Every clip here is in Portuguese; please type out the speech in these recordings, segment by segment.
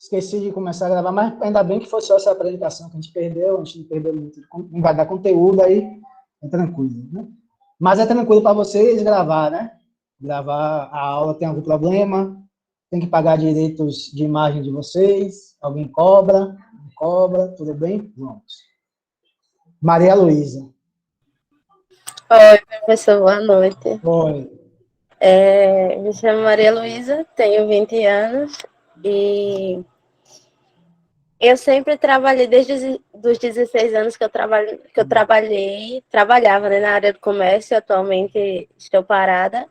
Esqueci de começar a gravar, mas ainda bem que foi só essa apresentação que a gente perdeu, a gente não perdeu muito, não vai dar conteúdo aí, é tranquilo, né? Mas é tranquilo para vocês gravar, né? Gravar a aula tem algum problema? Tem que pagar direitos de imagem de vocês? Alguém cobra? Não cobra? Tudo bem? Vamos. Maria Luísa. Oi, professor, boa noite. Oi. Me chamo Maria Luísa, tenho 20 anos e eu sempre trabalhei desde os 16 anos que eu trabalhava, né, na área do comércio, atualmente estou parada.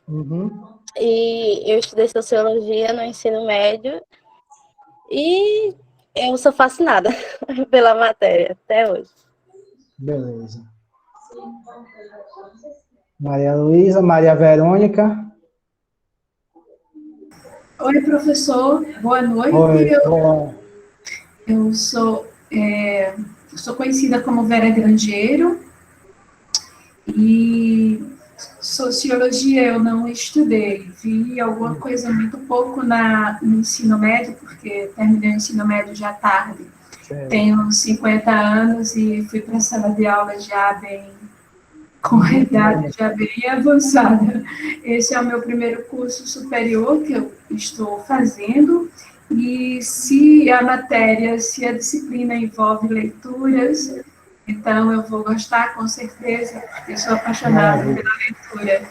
Uhum. E eu estudei sociologia no ensino médio e eu sou fascinada pela matéria até hoje. Beleza. Maria Luísa, Maria Verônica. Oi, professor, boa noite. Oi, boa. Eu sou conhecida como Vera Grangeiro e sociologia eu não estudei. Vi alguma coisa muito pouco no ensino médio, porque terminei o ensino médio já tarde. Certo. Tenho 50 anos e fui para a sala de aula já com a idade já bem avançada. Esse é o meu primeiro curso superior que eu estou fazendo, e se a disciplina envolve leituras, então eu vou gostar com certeza, porque sou apaixonada pela leitura.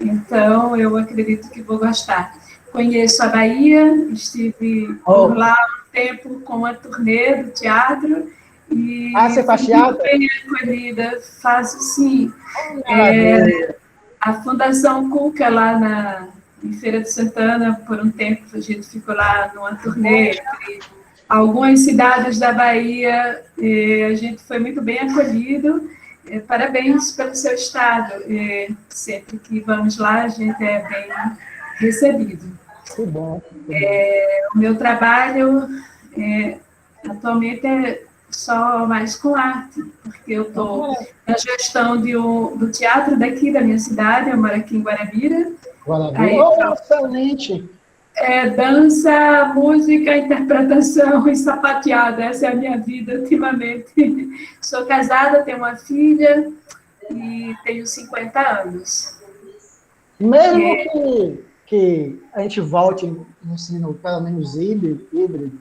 Então, eu acredito que vou gostar. Conheço a Bahia, estive por lá um tempo com a turnê do teatro, e você faz teatro? bem acolhida, faço sim. A Fundação Cuca, lá em Feira de Santana, por um tempo a gente ficou lá numa turnê entre algumas cidades da Bahia, a gente foi muito bem acolhido. Parabéns pelo seu estado. Sempre que vamos lá, a gente é bem recebido. Que bom. O meu trabalho atualmente é só mais com arte, porque eu estou na gestão do teatro daqui da minha cidade, eu moro aqui em Guarabira. Excelente! Dança, música, interpretação e sapateada, essa é a minha vida ultimamente. Sou casada, tenho uma filha e tenho 50 anos. Mesmo que a gente volte no ensino, pelo menos híbrido,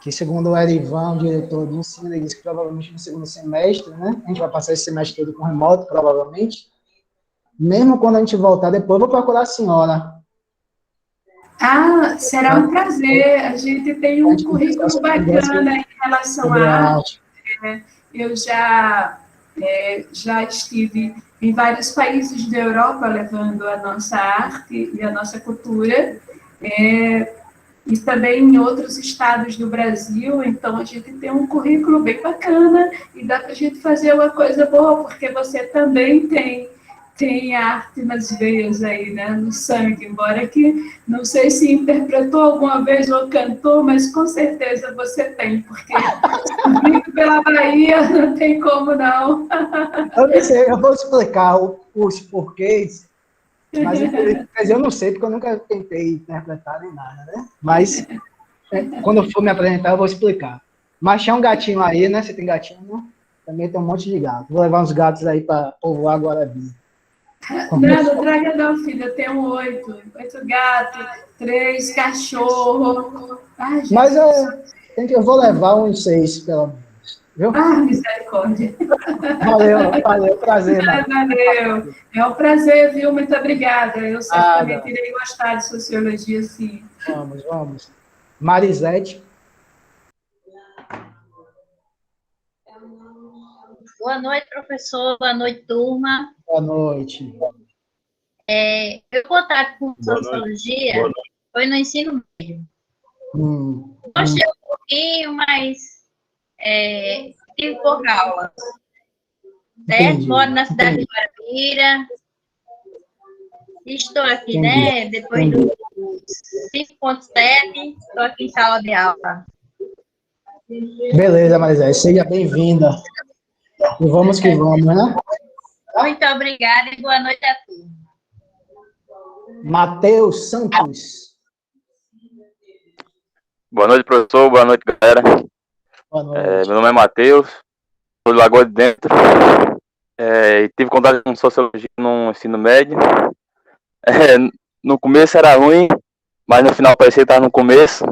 que segundo o Erivan, o diretor de ensino, ele disse que provavelmente no segundo semestre, né? A gente vai passar esse semestre todo com remoto, provavelmente. Mesmo quando a gente voltar, depois eu vou procurar a senhora. Será um prazer. A gente tem um currículo bacana em relação à arte. Eu já estive em vários países da Europa levando a nossa arte e a nossa cultura, e também em outros estados do Brasil. Então, a gente tem um currículo bem bacana e dá para a gente fazer uma coisa boa, porque você também tem arte nas veias aí, né, no sangue, embora que não sei se interpretou alguma vez ou cantou, mas com certeza você tem, porque vindo pela Bahia não tem como não. Eu não sei, eu vou explicar os porquês, mas eu não sei, porque eu nunca tentei interpretar nem nada, né? Mas quando eu for me apresentar, eu vou explicar. Mas tinha um gatinho aí, né? Você tem gatinho, né? Também tem um monte de gato. Vou levar uns gatos aí para povoar Guarabira. Não traga não, filho. Eu tenho 8 gatos, 3 cachorros. Mas eu vou levar uns 6, pelo menos. Viu? Misericórdia. Valeu, prazer. Valeu. É um prazer, viu? Muito obrigada. Eu certamente irei gostar de sociologia, sim. Vamos. Marisete. Boa noite, professor. Boa noite, turma. Boa noite. Meu contato com sociologia foi no ensino médio. Gostei um pouquinho, mas tive pouca aula. Certo? Moro na cidade de Guarabira. Estou aqui, né? Depois do 5.7, estou aqui em sala de aula. Beleza, Marisete. Seja bem-vinda. E vamos que vamos, né? Muito obrigada e boa noite a todos. Matheus Santos. Boa noite, professor. Boa noite, galera. Boa noite. Meu nome é Matheus, sou de Lagoa de Dentro. E tive contato com sociologia no ensino médio. No começo era ruim, mas no final parecia que estava no começo.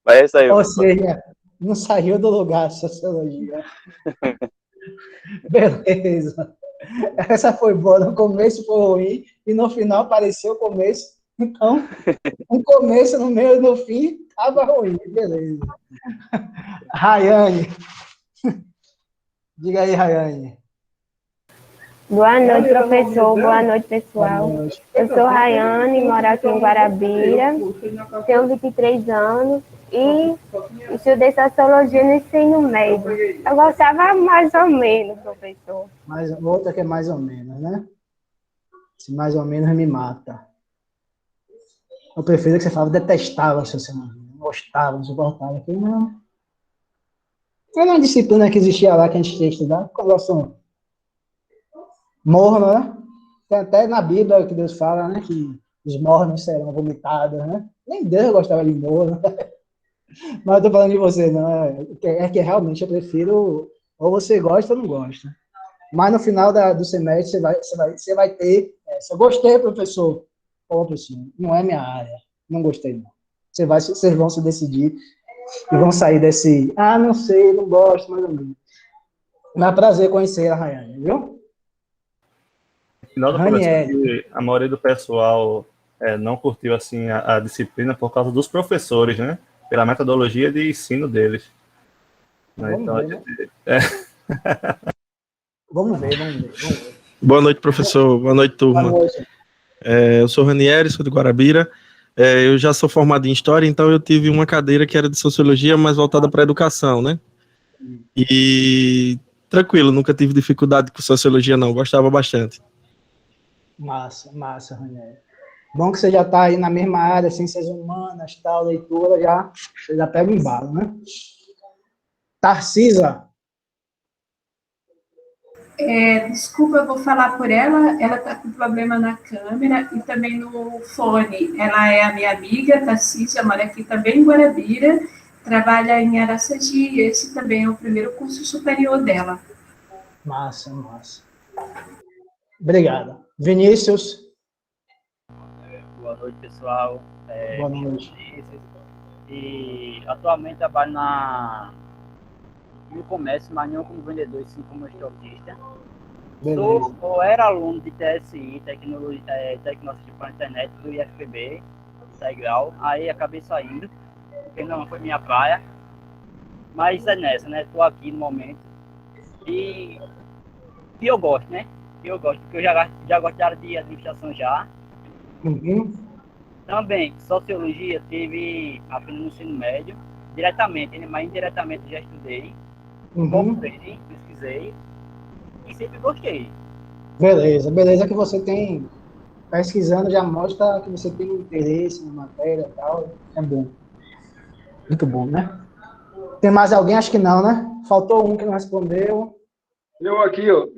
Mas é isso aí, Ou professor. seja, não saiu do lugar, sociologia. Beleza. Essa foi boa. No começo foi ruim e no final pareceu o começo. Então, no começo, no meio e no fim, estava ruim. Beleza. Rayane. Diga aí, Rayane. Boa noite, professor. Boa noite, pessoal. Boa noite. Eu sou Rayane, moro aqui em Guarabira, tenho 23 anos e estudei sociologia no ensino médio. Eu gostava mais ou menos, professor. Mais, outra que é mais ou menos, né? Esse mais ou menos me mata. Eu prefiro que você falava detestava sociologia. Não gostava, não suportava. Aqui não. Era uma disciplina que existia lá que a gente tinha que estudar. Colocação morno, né? Tem até na Bíblia que Deus fala, né? Que os mornos serão vomitados, né? Nem Deus gostava de morno. Mas eu tô falando de você, não é? É que realmente eu prefiro, ou você gosta ou não gosta. Mas no final do semestre você vai ter. Se eu gostei, professor, ou professor, não é minha área, não gostei, não. Vocês vão se decidir e vão sair desse, não sei, não gosto, mais ou menos. Mas é um prazer conhecer a Rayane, viu? Nota, professor, que a maioria do pessoal não curtiu assim a disciplina por causa dos professores, né? Pela metodologia de ensino deles. Né? Vamos Então, ver, né? Vamos ver. Boa noite, professor. Boa noite, turma. Boa noite. Eu sou Ranieri, sou de Guarabira. Eu já sou formado em História, então eu tive uma cadeira que era de Sociologia, mas voltada para a educação, né? E tranquilo, nunca tive dificuldade com Sociologia, não. Gostava bastante. Massa, Ranieri. Bom que você já está aí na mesma área, ciências humanas, tal, leitura, você já pega o embalo, né? Tarcisa. Desculpa, eu vou falar por ela está com problema na câmera e também no fone. Ela é a minha amiga, Tarcísia, mora aqui também em Guarabira, trabalha em Araçagi, e esse também é o primeiro curso superior dela. Massa. Obrigado. Vinícius. Boa noite, pessoal. Boa noite. E atualmente trabalho no comércio, mas não como vendedor, sim como estoquista. Eu era aluno de TSI, Tecnologia para a Internet, do IFPB, integral. Aí acabei saindo, porque não foi minha praia. Mas é nessa, né? Estou aqui no momento. E eu gosto, né? Porque eu já gosto da área de administração já. Uhum. Também, sociologia teve apenas no ensino médio, diretamente, mas indiretamente já estudei, comprei, pesquisei e sempre gostei. Beleza que você tem, pesquisando já mostra que você tem interesse na matéria e tal, é bom. Muito bom, né? Tem mais alguém? Acho que não, né? Faltou um que não respondeu. Eu aqui, ó.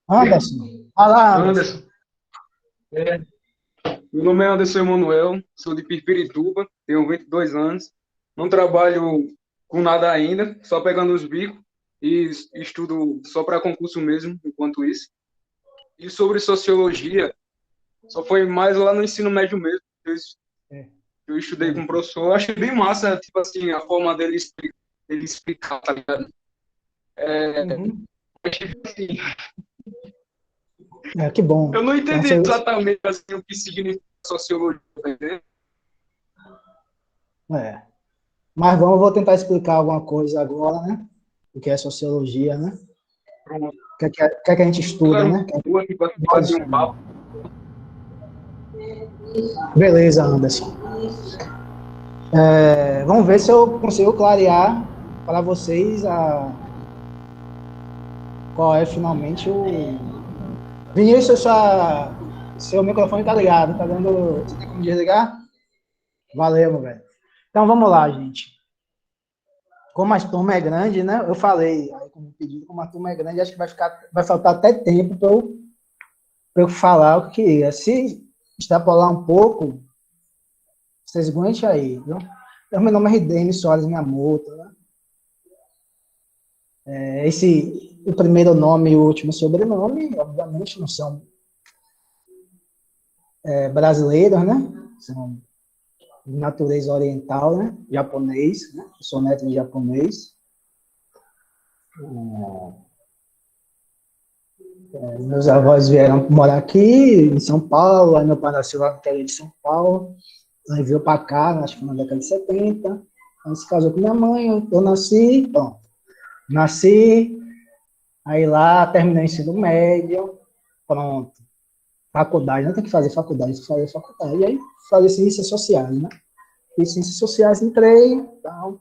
Anderson. Olha lá, Anderson. Meu nome é Anderson Emanuel, sou de Pirpirituba, tenho 22 anos, não trabalho com nada ainda, só pegando os bicos e estudo só para concurso mesmo, enquanto isso. E sobre sociologia, só foi mais lá no ensino médio mesmo. Eu estudei com o professor, achei bem massa, tipo assim, a forma dele explicar, tá ligado? Assim, que bom. Eu não entendi exatamente assim, o que significa sociologia, tá entendendo? Mas vou tentar explicar alguma coisa agora, né? O que é sociologia, né? O que é que a gente estuda, né? Beleza, Anderson. Vamos ver se eu consigo clarear para vocês qual é finalmente o... Vinícius, seu microfone tá ligado, tá dando... Você tem como desligar? Valeu, meu velho. Então, vamos lá, gente. Como a turma é grande, né? Eu falei, aí, como pedido, como a turma é grande, acho que vai faltar até tempo para eu falar o que queria. Se extrapolar um pouco, Vocês aguentem aí, viu? Então, meu nome é Ridene Soares Miyamoto, né? O primeiro nome e o último sobrenome, obviamente, não são brasileiros, né? São de natureza oriental, né? Japonês, né? Eu sou neto de japonês. Meus avós vieram morar aqui em São Paulo, aí meu pai nasceu lá no interior de São Paulo, aí veio para cá, acho que na década de 70, aí se casou com minha mãe, eu nasci, pronto. Nasci, aí lá terminei o ensino médio, pronto. Faculdade, não tem que fazer faculdade, tem que fazer faculdade. E aí fazer ciências sociais, né? E ciências sociais entrei, então...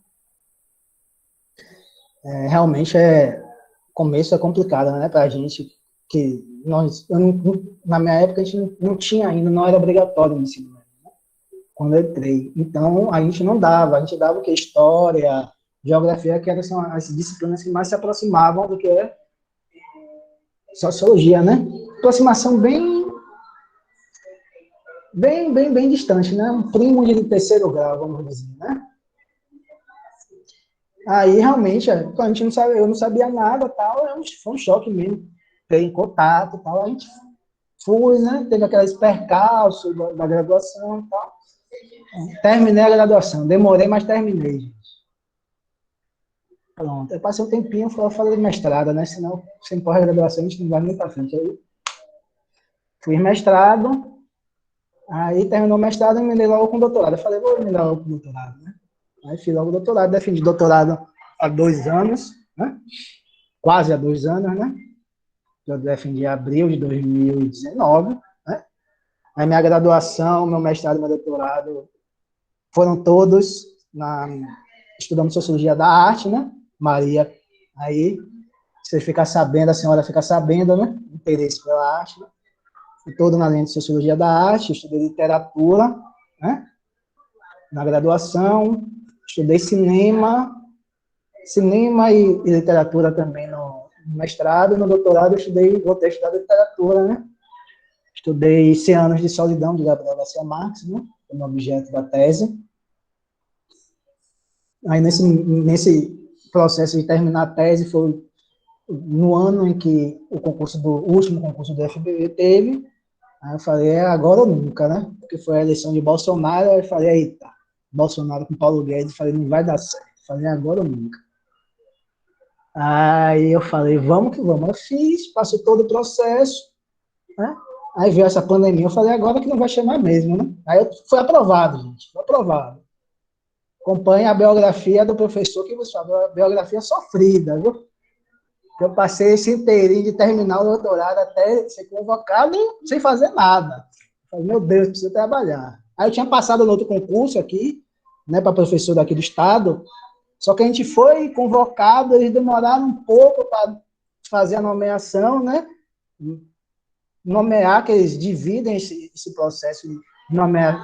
realmente começo é complicado, né, pra gente, que na minha época a gente não tinha ainda, não era obrigatório no ensino médio, né, quando eu entrei. Então, a gente não dava, a gente dava o que? História, geografia, que eram as disciplinas que mais se aproximavam do que sociologia, né? Aproximação bem distante, né? Um primo de terceiro grau, vamos dizer, né? Aí, realmente, a gente não sabe, eu não sabia nada, tal, foi um choque mesmo, ter em contato, tal, a gente foi, né, teve aqueles percalços da graduação e tal. Terminei a graduação, demorei, mas terminei, gente. Pronto, eu passei um tempinho, eu falei de mestrado, né, senão, sem pós-graduação, a gente não vai muito pra frente. Aí, fiz mestrado, aí terminou o mestrado e me dei logo com doutorado. Eu falei, vou me dar logo com doutorado, né. Aí fiz logo o doutorado, defendi doutorado há 2 anos, né? Quase há 2 anos, né? Eu defendi em abril de 2019, né? Aí minha graduação, meu mestrado e meu doutorado foram todos estudando Sociologia da Arte, né? Maria, aí, você fica sabendo, a senhora fica sabendo, né? Interesse pela arte, né? Fui todo na linha de Sociologia da Arte, estudei literatura, né? Na graduação, estudei cinema e literatura também no mestrado, no doutorado voltei a estudar literatura, né? Estudei 100 anos de solidão de Gabriel Garcia Marques, né? Como objeto da tese. Aí nesse processo de terminar a tese foi no ano em que o último concurso do FBV teve. Aí eu falei, agora ou nunca, né? Porque foi a eleição de Bolsonaro, aí eu falei, eita, Bolsonaro com Paulo Guedes, falei, não vai dar certo. Falei, agora ou nunca. Aí eu falei, vamos que vamos. Eu fiz, passei todo o processo, né? Aí veio essa pandemia, eu falei, agora que não vai chamar mesmo, né? Aí foi aprovado, gente, foi aprovado. Acompanhe a biografia do professor que você fala, a biografia sofrida, viu? Eu passei esse inteirinho de terminar o doutorado até ser convocado sem fazer nada. Eu falei, meu Deus, preciso trabalhar. Aí eu tinha passado no outro concurso aqui, né, para professor daqui do estado, só que a gente foi convocado, eles demoraram um pouco para fazer a nomeação, né? Nomear, que eles dividem esse processo de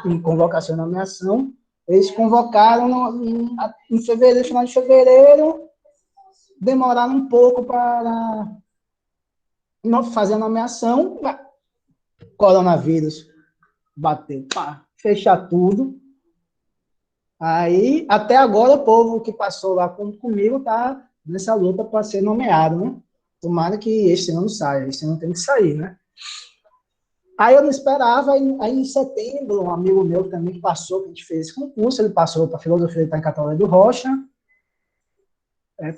em convocação e nomeação. Eles convocaram em fevereiro, final de fevereiro, demoraram um pouco para fazer a nomeação. Coronavírus bateu, pá, fechar tudo. Aí, até agora, o povo que passou lá comigo está nessa luta para ser nomeado, né? Tomara que esse ano saia, esse ano tem que sair, né? Aí eu não esperava, aí em setembro, um amigo meu também que passou, que a gente fez esse concurso, ele passou para filosofia, ele está em Catolé do Rocha,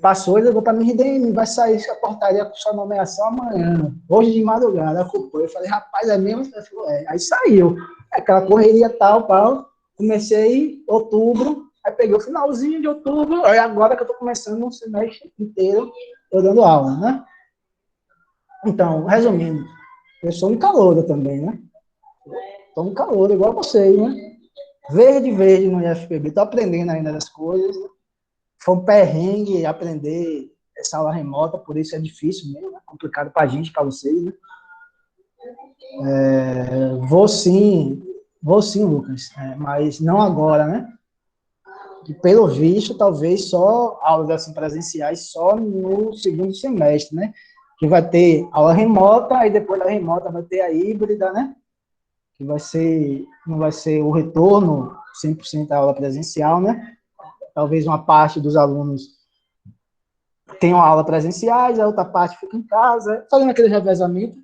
passou e ligou para mim, Ridene, vai sair a portaria com sua nomeação amanhã, hoje de madrugada, eu falei, rapaz, é mesmo? Ele falou, aí saiu, aquela correria tal, comecei em outubro, aí peguei o finalzinho de outubro, aí agora que eu estou começando um semestre inteiro, eu dando aula, né? Então, resumindo, eu sou um calouro também, né? Estou um calouro, igual vocês, né? Verde no IFPB, estou aprendendo ainda das coisas, né? Foi um perrengue aprender essa aula remota, por isso é difícil mesmo, é complicado para a gente, para vocês, né? Vou sim, Lucas, mas não agora, né? Que, pelo visto, talvez só aulas assim, presenciais só no segundo semestre, né? Que vai ter aula remota, aí depois da remota vai ter a híbrida, né? que não vai ser o retorno 100% da aula presencial, né? Talvez uma parte dos alunos tenham aula presenciais, a outra parte fica em casa, fazendo aquele revezamento.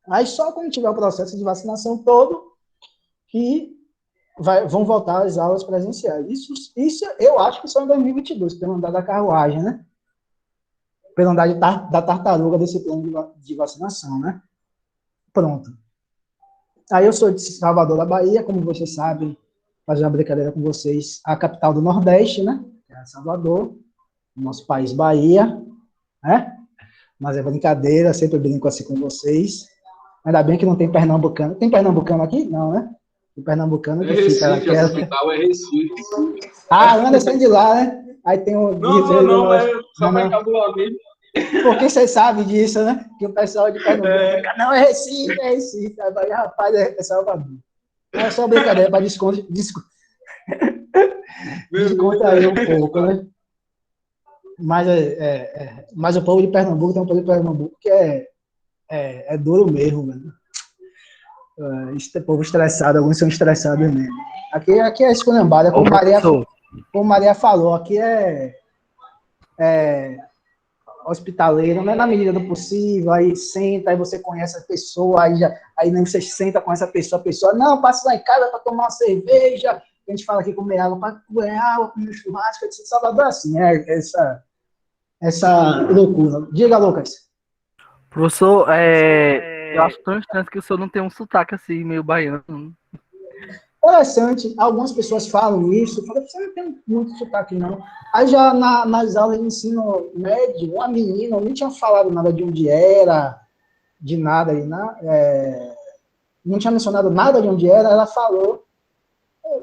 Aí só quando tiver o processo de vacinação todo, que vão voltar às aulas presenciais. Isso eu acho que só em 2022, pelo andar da carruagem, né? Pelo andar da tartaruga desse plano de vacinação, né? Pronto. Aí eu sou de Salvador, da Bahia, como vocês sabem, fazer uma brincadeira com vocês, a capital do Nordeste, né? É Salvador, nosso país Bahia, né? Mas é brincadeira, sempre brinco assim com vocês. Ainda bem que não tem pernambucano. Tem pernambucano aqui? Não, né? Tem pernambucano que Recife, fica naquela... a capital é Recife. Ah, Anderson de lá, né? Aí tem o... Não, é só para encabulamento. Porque vocês sabem disso, né? Que o pessoal de Pernambuco... Não, é Recife. Aí, rapaz, é Salvador. É só brincadeira para desconto aí um pouco, né? Mas o povo de Pernambuco tem um povo de Pernambuco que é duro mesmo, velho. Esse povo estressado, alguns são estressados mesmo. Aqui é esculhambada, como Maria falou, aqui é hospitaleiro, não é na medida do possível, aí senta, aí você conhece a pessoa, aí nem você senta com essa pessoa, a pessoa, não, passa lá em casa para tomar uma cerveja, a gente fala aqui comer água para comer água, comer churrasco, etc. Salvador assim, essa loucura. Diga, Lucas. Professor, eu acho tão estranho que o senhor não tem um sotaque assim, meio baiano. Interessante, algumas pessoas falam isso, eu falei, você não tem muito sotaque, não. Aí já nas aulas de ensino médio, uma menina não tinha falado nada de onde era, de nada, não tinha mencionado nada de onde era, ela falou,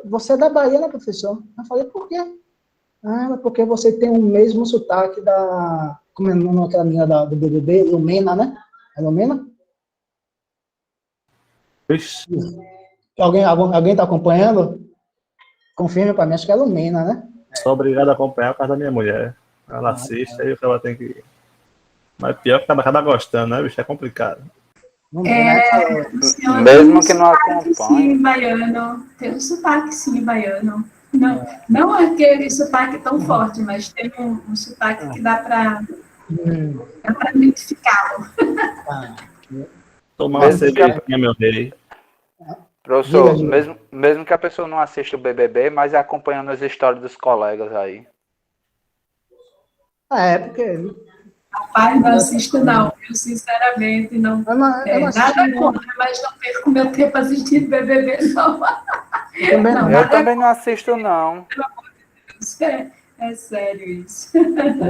você é da Bahia, né, professor? Eu falei, por quê? Ah, porque você tem o mesmo sotaque como é o nome daquela menina do BBB, Lumena, né? É Lumena? Ixi. Alguém está acompanhando? Confirme para mim, acho que é Lumena, né? Sou obrigado a acompanhar por causa da minha mulher. Ela assiste, aí ela tem que... Mas pior que acaba gostando, né, bicho? É complicado. Mesmo que não acompanhe. Sim, baiano. Tem um sotaque, sim, baiano. Não aquele sotaque tão forte, mas tem um sotaque que dá para identificá-lo. Tomar uma cervejinha, meu rei. Professor, mesmo que a pessoa não assista o BBB, mas acompanhando as histórias dos colegas aí. Porque... Rapaz, não assisto não, eu sinceramente não. Nada contra, mas não perco meu tempo assistindo BBB, não. Eu também não assisto, não. Pelo amor de Deus, é sério isso.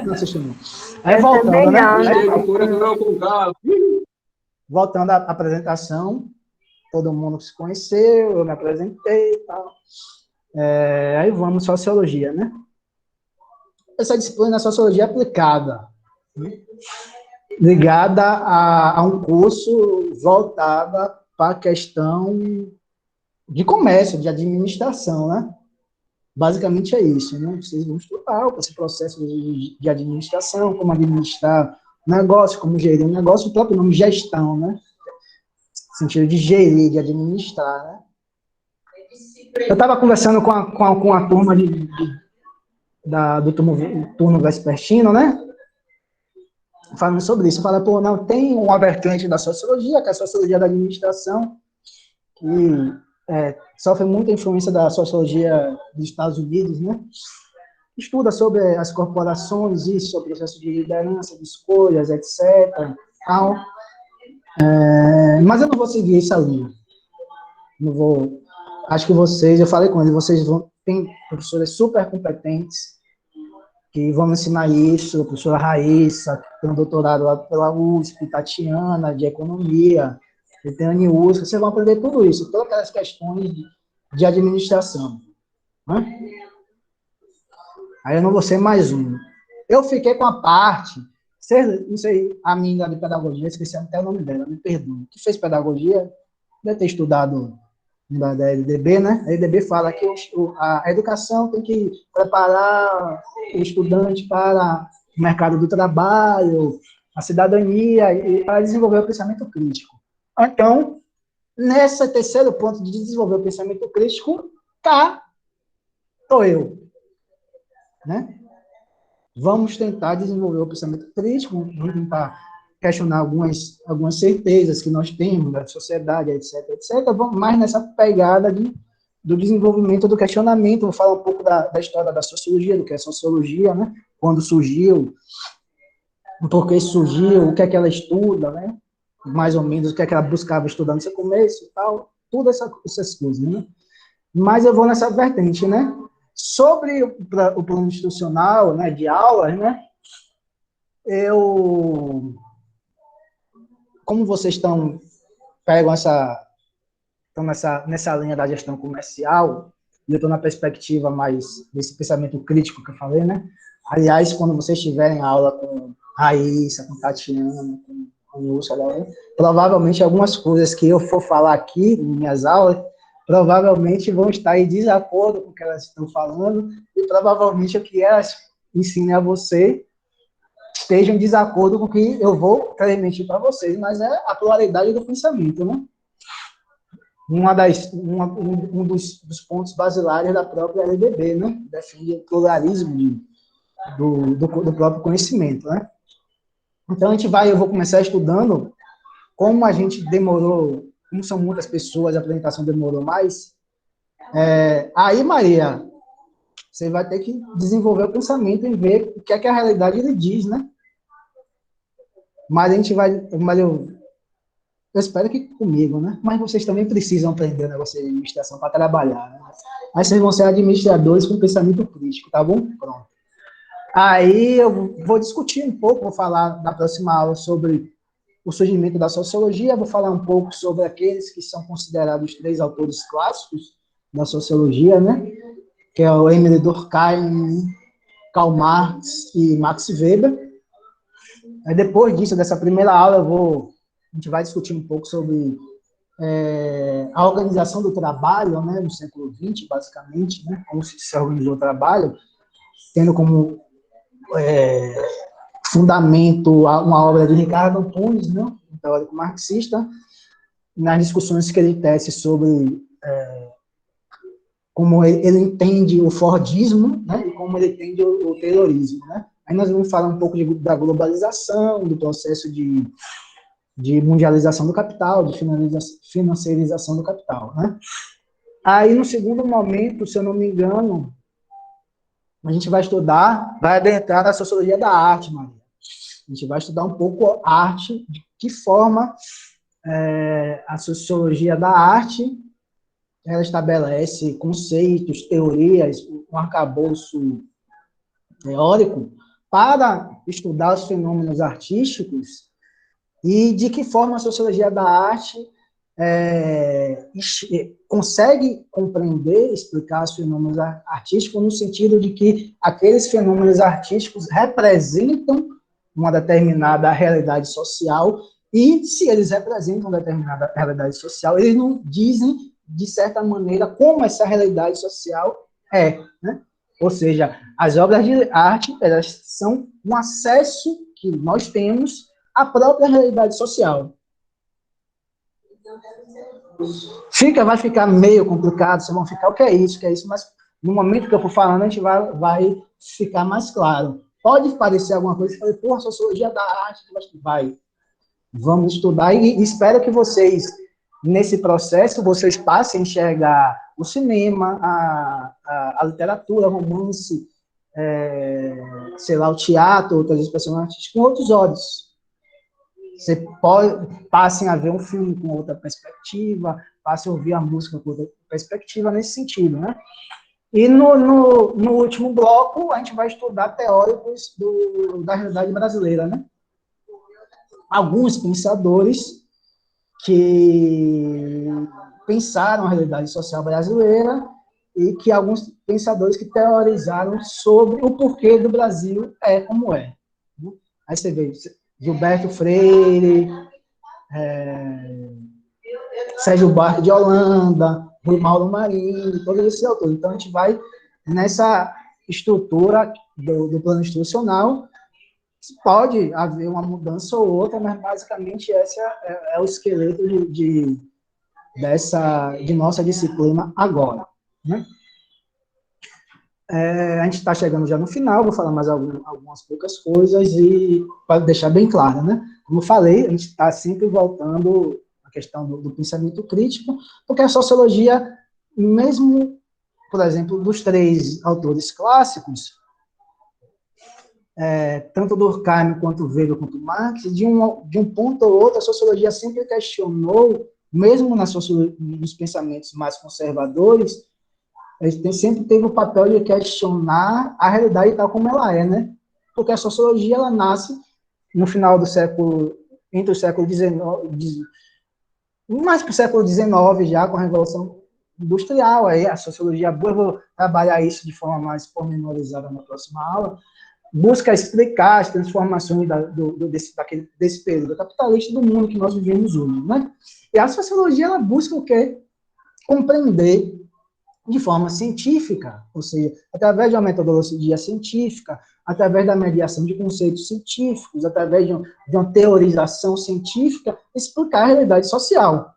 Não assisto, não. Aí voltando, né? Voltando à apresentação, todo mundo se conheceu, eu me apresentei e tal. Aí vamos, sociologia, né? Essa disciplina é sociologia aplicada, né? Ligada a um curso voltada para a questão de comércio, de administração, né? Basicamente é isso, né? Vocês vão estudar esse processo de administração, como administrar negócio, como gerir um negócio, o próprio nome gestão, né? Sentido de gerir, de administrar, né? Eu estava conversando com a turma do turno vespertino, né? Falando sobre isso. Fala, pô, não, tem uma vertente da sociologia, que é a sociologia da administração, que sofre muita influência da sociologia dos Estados Unidos, né? Estuda sobre as corporações, isso, sobre o processo de liderança, de escolhas, etc. Tal. Mas eu não vou seguir essa linha. Não vou. Acho que eu falei com eles, vocês tem professores super competentes que vão ensinar isso, a professora Raíssa, que tem um doutorado lá pela USP, Tatiana, de economia, e tem a Aniusca, vocês vão aprender tudo isso, todas aquelas questões de administração. Né? Aí eu não vou ser mais um. Eu fiquei com a parte, não sei, a menina de pedagogia, esqueci até o nome dela, me perdoe, que fez pedagogia, deve ter estudado da EDB, né? A EDB fala que a educação tem que preparar o estudante para o mercado do trabalho, a cidadania, e para desenvolver o pensamento crítico. Então, Nesse terceiro ponto de desenvolver o pensamento crítico, estou eu. Né? Vamos tentar desenvolver o pensamento crítico, vamos tentar questionar algumas certezas que nós temos da sociedade, etc, etc. Vamos mais nessa pegada do desenvolvimento do questionamento. Vou falar um pouco da história da sociologia, do que é sociologia, né? Quando surgiu, por que surgiu, o que é que ela estuda, né? Mais ou menos o que é que ela buscava estudar no seu começo e tal, todas essas coisas, né? Mas eu vou nessa vertente, né? Sobre o plano institucional, né, de aulas, né? Como vocês pegam estão nessa linha da gestão comercial, e eu estou na perspectiva mais desse pensamento crítico que eu falei, né? Aliás, quando vocês tiverem aula com Raíssa, com Tatiana, com Lúcia, provavelmente algumas coisas que eu for falar aqui em minhas aulas, provavelmente vão estar em desacordo com o que elas estão falando, e provavelmente o que elas ensinem a você esteja em desacordo com o que eu vou transmitir para vocês, mas é a pluralidade do pensamento, né? Um dos pontos basilares da própria LDB, né? Defende o pluralismo do próprio conhecimento, né? Então, eu vou começar estudando como a gente demorou, como são muitas pessoas, a apresentação demorou mais. Aí, Maria, você vai ter que desenvolver o pensamento e ver o que é que a realidade lhe diz, né? Mas a gente vai... Eu espero que comigo, né? Mas vocês também precisam aprender o negócio de administração para trabalhar, né? Aí vocês vão ser administradores com pensamento crítico, tá bom? Pronto. Aí eu vou discutir um pouco, vou falar na próxima aula sobre o surgimento da sociologia, vou falar um pouco sobre aqueles que são considerados os 3 autores clássicos da sociologia, né? Que é o Emile Durkheim, Karl Marx e Max Weber. Aí depois disso, dessa primeira aula, a gente vai discutir um pouco sobre a organização do trabalho, né, no século XX, basicamente, né, como se organizou o trabalho, tendo como fundamento uma obra de Ricardo Antunes, né, um teórico marxista, nas discussões que ele tece sobre como ele entende o Fordismo, né, e como ele entende o Taylorismo, né. Aí nós vamos falar um pouco da globalização, do processo de mundialização do capital, de financiarização do capital, né? Aí, no segundo momento, se eu não me engano, a gente vai adentrar na sociologia da arte, Maria. A gente vai estudar um pouco a arte, de que forma a sociologia da arte ela estabelece conceitos, teorias, um arcabouço teórico para estudar os fenômenos artísticos e de que forma a sociologia da arte consegue compreender, explicar os fenômenos artísticos no sentido de que aqueles fenômenos artísticos representam uma determinada realidade social e, se eles representam uma determinada realidade social, eles não dizem, de certa maneira, como essa realidade social é, né? Ou seja, as obras de arte, elas são um acesso que nós temos à própria realidade social. Vai ficar meio complicado, vocês vão ficar, o que é isso, mas no momento que eu for falando, a gente vai ficar mais claro. Pode parecer alguma coisa, você fala, sociologia da arte, vamos estudar, e espero que vocês, nesse processo, vocês passem a enxergar o cinema, a literatura, o romance, sei lá, o teatro, outras expressões artísticas, com outros olhos. Você passem a ver um filme com outra perspectiva, passem a ouvir a música com outra perspectiva nesse sentido, né? E no último bloco, a gente vai estudar teóricos da realidade brasileira, né? Alguns pensadores que pensaram a realidade social brasileira e que alguns pensadores que teorizaram sobre o porquê do Brasil como é. Aí você vê Gilberto Freire, Sérgio Buarque de Holanda, Mauro Marinho, todos esses autores. Então, a gente vai nessa estrutura do plano institucional. Pode haver uma mudança ou outra, mas basicamente esse é o esqueleto de nossa disciplina agora, né? A gente está chegando já no final, vou falar mais algumas poucas coisas e para deixar bem claro, né? Como eu falei, a gente está sempre voltando à questão do pensamento crítico, porque a sociologia, mesmo, por exemplo, dos 3 autores clássicos, tanto Durkheim quanto Weber quanto Marx, de um ponto ou outro, a sociologia sempre questionou, mesmo nos pensamentos mais conservadores, sempre teve o papel de questionar a realidade tal como ela é, né? Porque a sociologia, ela nasce no final do século, entre o século XIX, mais para o século XIX, já com a Revolução Industrial. Aí a sociologia, eu vou trabalhar isso de forma mais pormenorizada na próxima aula, busca explicar as transformações desse período capitalista do mundo que nós vivemos hoje, né? E a sociologia, ela busca o quê? Compreender de forma científica, ou seja, através de uma metodologia científica, através da mediação de conceitos científicos, através de uma teorização científica, explicar a realidade social.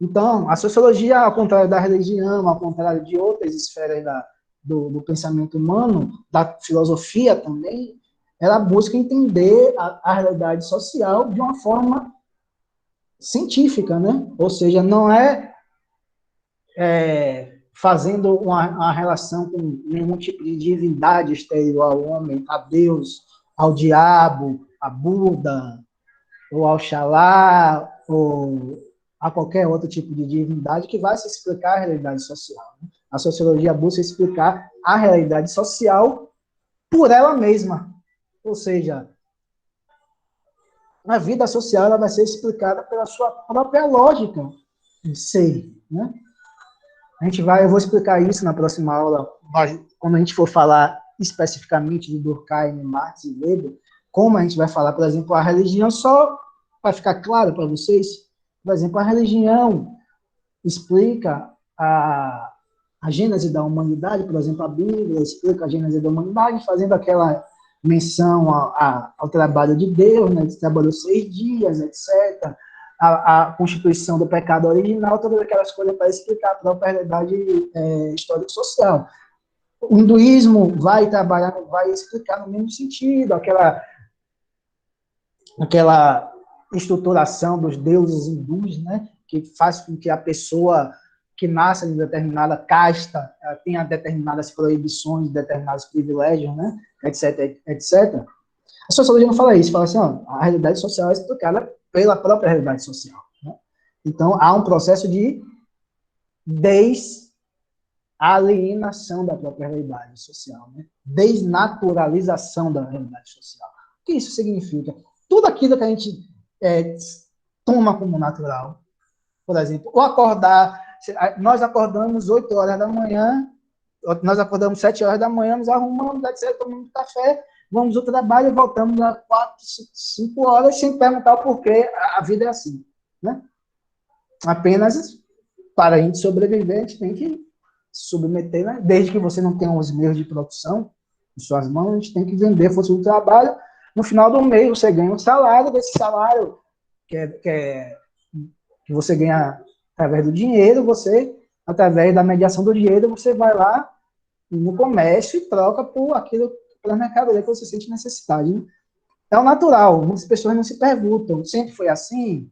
Então, a sociologia, ao contrário da religião, ao contrário de outras esferas do pensamento humano, da filosofia também, ela busca entender a realidade social de uma forma científica, né? Ou seja, não fazendo uma relação com nenhum tipo de divindade exterior ao homem, a Deus, ao diabo, a Buda, ou ao Xalá, ou a qualquer outro tipo de divindade que vai se explicar a realidade social, né? A sociologia busca explicar a realidade social por ela mesma. Ou seja, a vida social ela vai ser explicada pela sua própria lógica em si, né? Eu vou explicar isso na próxima aula, quando a gente for falar especificamente de Durkheim, Marx e Weber, como a gente vai falar, por exemplo, a religião, só para ficar claro para vocês, por exemplo, a religião explica a gênese da humanidade, por exemplo, a Bíblia explica a gênese da humanidade, fazendo aquela menção ao trabalho de Deus, né, que trabalhou 6 dias, etc., a constituição do pecado original, todas aquelas coisas para explicar a própria realidade histórico-social. O hinduísmo vai explicar no mesmo sentido, aquela estruturação dos deuses hindus, né, que faz com que a pessoa que nasce em determinada casta tenha determinadas proibições, determinados privilégios, né, etc., etc. A sociologia não fala isso, fala assim, ó, a realidade social é explicada pela própria realidade social, né? Então, há um processo de desalienação da própria realidade social, né? Desnaturalização da realidade social. O que isso significa? Tudo aquilo que a gente toma como natural, por exemplo, nós acordamos 8 horas da manhã, nós acordamos 7 horas da manhã, nos arrumamos, etc., tomamos café, vamos ao trabalho e voltamos às 4, 5 horas sem perguntar o porquê a vida é assim, né? Apenas para a gente sobreviver, a gente tem que submeter, né? Desde que você não tenha os meios de produção em suas mãos, a gente tem que vender força do trabalho. No final do mês, você ganha um salário, desse salário que você ganha através do dinheiro, através da mediação do dinheiro, você vai lá no comércio e troca por aquilo, pela mercadoria que você sente necessidade, né? É o natural, muitas pessoas não se perguntam, sempre foi assim?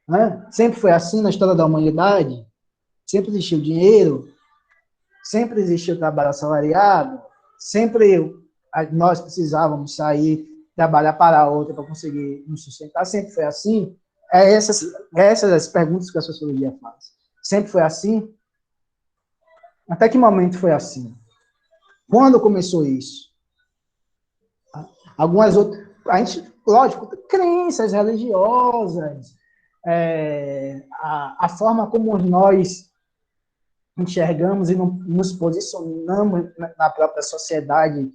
Né? Sempre foi assim na história da humanidade? Sempre existiu dinheiro? Sempre existiu trabalho assalariado? Sempre nós precisávamos sair, trabalhar para a outra para conseguir nos sustentar? Sempre foi assim? Essas as perguntas que a sociologia faz. Sempre foi assim? Até que momento foi assim? Quando começou isso? Algumas outras, lógico, crenças religiosas, a forma como nós enxergamos e nos posicionamos na própria sociedade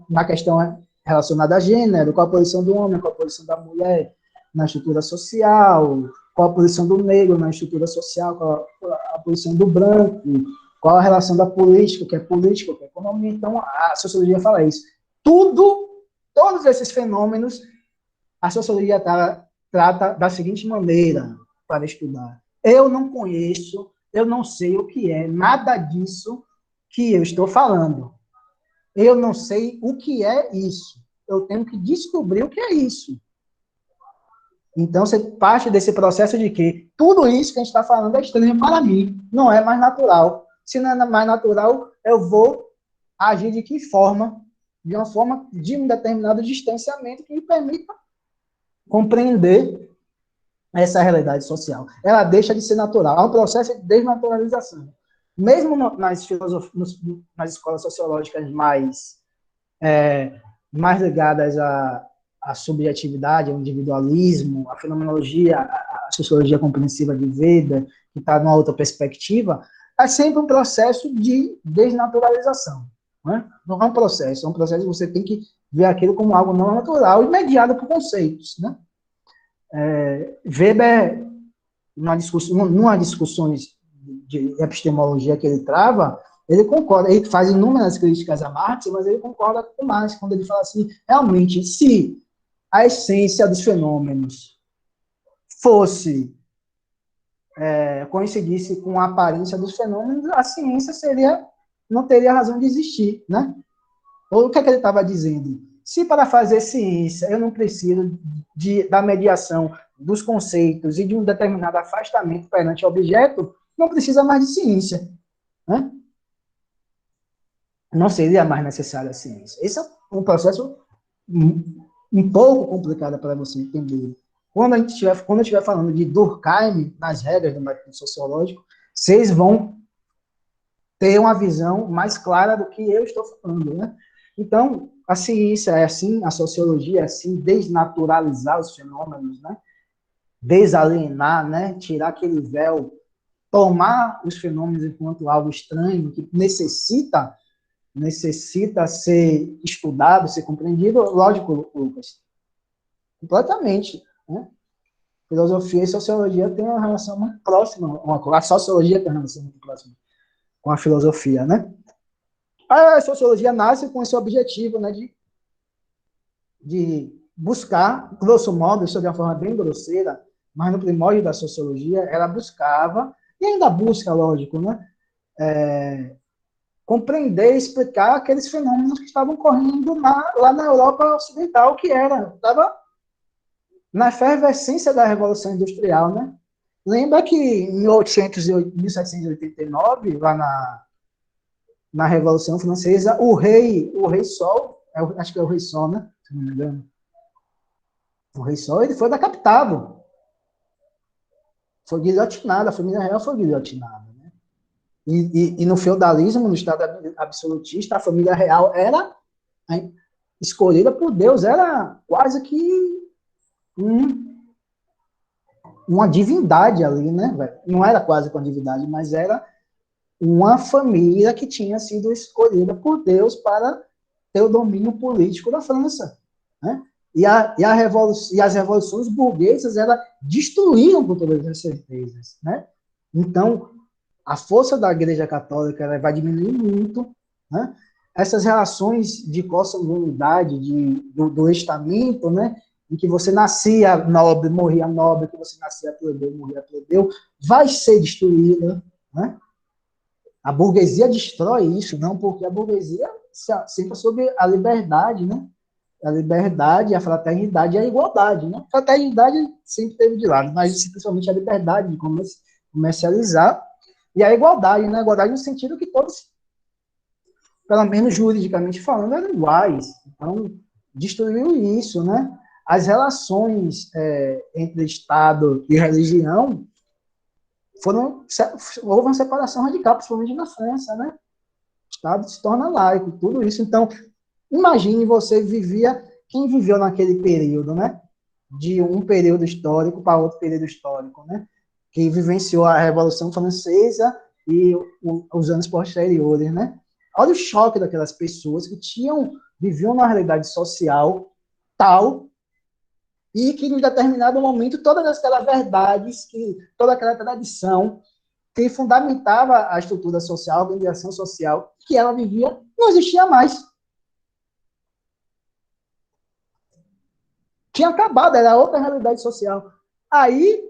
na questão relacionada a gênero, qual a posição do homem, qual a posição da mulher na estrutura social, qual a posição do negro na estrutura social, qual a posição do branco, qual a relação da política, o que é política, o que é economia. Então, a sociologia fala isso. Todos esses fenômenos, a sociologia trata da seguinte maneira. para estudar. Eu não conheço, eu não sei o que é nada disso que eu estou falando. Eu não sei o que é isso. Eu tenho que descobrir o que é isso. Então, você parte desse processo de que tudo isso que a gente está falando é estranho para mim, não é mais natural. Se não é mais natural, eu vou agir de que forma? De uma forma de um determinado distanciamento que me permita compreender essa realidade social. Ela deixa de ser natural. É um processo de desnaturalização. Mesmo nas escolas sociológicas mais ligadas à subjetividade, ao individualismo, à fenomenologia, à sociologia compreensiva de vida, que está numa outra perspectiva, é sempre um processo de desnaturalização. Não é um processo que você tem que ver aquilo como algo não natural e mediado por conceitos. Né? Weber, numa discussões de epistemologia que ele trava, ele concorda, ele faz inúmeras críticas a Marx, mas ele concorda com Marx quando ele fala assim, realmente, se a essência dos fenômenos fosse coincidisse com a aparência dos fenômenos, a ciência não teria razão de existir, né? Ou o que é que ele estava dizendo? Se para fazer ciência eu não preciso da mediação dos conceitos e de um determinado afastamento perante o objeto, não precisa mais de ciência, né? Não seria mais necessária a ciência. Esse é um processo um pouco complicado para você entender. Quando eu estiver falando de Durkheim nas regras do método sociológico, vocês vão ter uma visão mais clara do que eu estou falando, né? Então, a ciência é assim, a sociologia é assim, desnaturalizar os fenômenos, né? Desalienar, né? Tirar aquele véu, tomar os fenômenos enquanto algo estranho, que necessita ser estudado, ser compreendido, lógico, Lucas, completamente, né? Filosofia e sociologia têm uma relação muito próxima, a sociologia tem uma relação muito próxima com a filosofia, né? A sociologia nasce com esse objetivo, né, de buscar, grosso modo, isso de uma forma bem grosseira, mas no primórdio da sociologia, ela buscava, e ainda busca, lógico, né, compreender e explicar aqueles fenômenos que estavam ocorrendo lá na Europa Ocidental, que estava na efervescência da Revolução Industrial, né? Lembra que em 1789, lá na Revolução Francesa, o rei Sol, acho que é o rei Sol, né? Se não me engano. O rei Sol, ele foi decapitado. Foi guilhotinado, a família real foi guilhotinada. Né? E no feudalismo, no Estado absolutista, a família real era escolhida por Deus, era quase que uma divindade ali, né? Não era quase uma divindade, mas era uma família que tinha sido escolhida por Deus para ter o domínio político da França, né? E as revoluções burguesas, elas destruíram com todas as certezas, né? Então, a força da Igreja Católica ela vai diminuir muito, né? Essas relações de consanguinidade, do estamento, né? Em que você nascia nobre, morria nobre, que você nascia plebeu, morria plebeu, vai ser destruída, né? A burguesia destrói isso, não, porque a burguesia sempre sobre a liberdade, né? A liberdade, a fraternidade e a igualdade, né? A fraternidade sempre teve de lado, mas principalmente a liberdade de comercializar e a igualdade, né? A igualdade no sentido que todos, pelo menos juridicamente falando, eram iguais. Então, destruiu isso, né? As relações entre Estado e religião houve uma separação radical, principalmente na França, né? O Estado se torna laico, tudo isso. Então, imagine quem viveu naquele período, né? De um período histórico para outro período histórico, né? Que vivenciou a Revolução Francesa e os anos posteriores, né? Olha o choque daquelas pessoas que viviam uma realidade social tal e que, em determinado momento, todas aquelas verdades, toda aquela tradição que fundamentava a estrutura social, a organização social que ela vivia, não existia mais. Tinha acabado, era outra realidade social. Aí,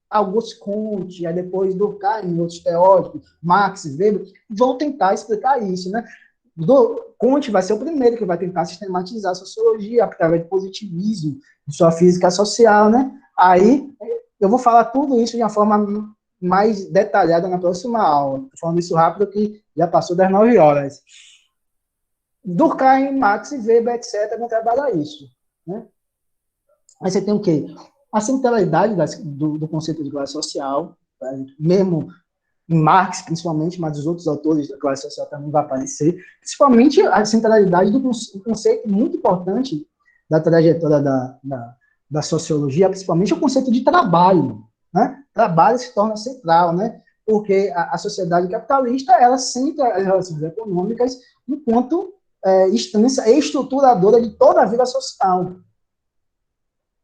Auguste Comte, aí depois Durkheim, outros teóricos, Marx, Weber, vão tentar explicar isso, né? Comte vai ser o primeiro que vai tentar sistematizar a sociologia através do positivismo, de sua física social, né? Aí eu vou falar tudo isso de uma forma mais detalhada na próxima aula. Estou falando isso rápido que já passou das 9 horas. Durkheim, Marx, Weber, etc., vão trabalhar isso, né? Aí você tem o quê? A centralidade do conceito de classe social, mesmo em Marx, principalmente, mas os outros autores da classe social também vai aparecer, principalmente a centralidade do conceito muito importante da trajetória da sociologia, principalmente o conceito de trabalho, né? Trabalho se torna central, né? Porque a sociedade capitalista, ela centra as relações econômicas enquanto instância estruturadora de toda a vida social.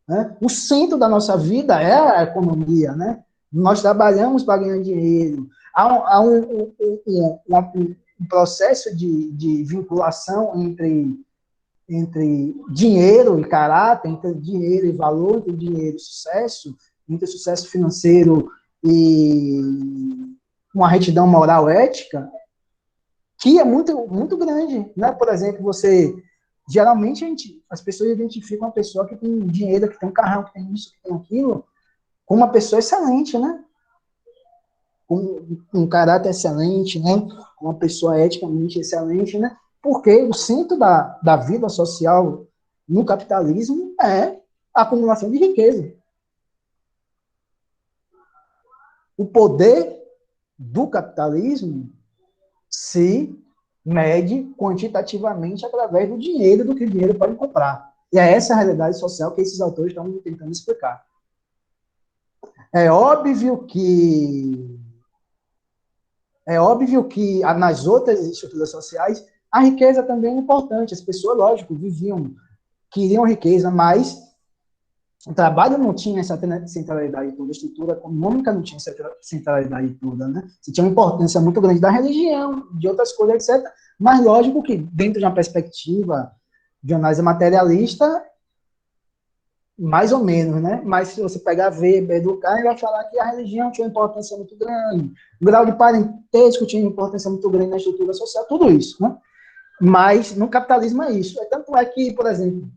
Né? O centro da nossa vida é a economia, né? Nós trabalhamos para ganhar dinheiro. Há um processo de vinculação entre dinheiro e caráter, entre dinheiro e valor, entre dinheiro e sucesso, entre sucesso financeiro e uma retidão moral ética, que é muito, muito grande. Né? Por exemplo, geralmente as pessoas identificam uma pessoa que tem dinheiro, que tem um carrão, que tem isso, que tem aquilo, como uma pessoa excelente, né? Com um caráter excelente, né? Uma pessoa eticamente excelente, né? Porque o centro da vida social no capitalismo é a acumulação de riqueza. O poder do capitalismo se mede quantitativamente através do dinheiro, do que o dinheiro pode comprar. E é essa a realidade social que esses autores estão tentando explicar. É óbvio que nas outras estruturas sociais a riqueza também é importante. As pessoas, lógico, queriam riqueza, mas o trabalho não tinha essa centralidade toda, a estrutura econômica não tinha essa centralidade toda, né? Você tinha uma importância muito grande da religião, de outras coisas, etc. Mas, lógico que, dentro de uma perspectiva de análise materialista, mais ou menos, né? Mas se você pegar Weber, Durkheim, vai falar que a religião tinha uma importância muito grande, o grau de parentesco tinha uma importância muito grande na estrutura social, tudo isso, né? Mas no capitalismo é isso. Tanto é que, por exemplo,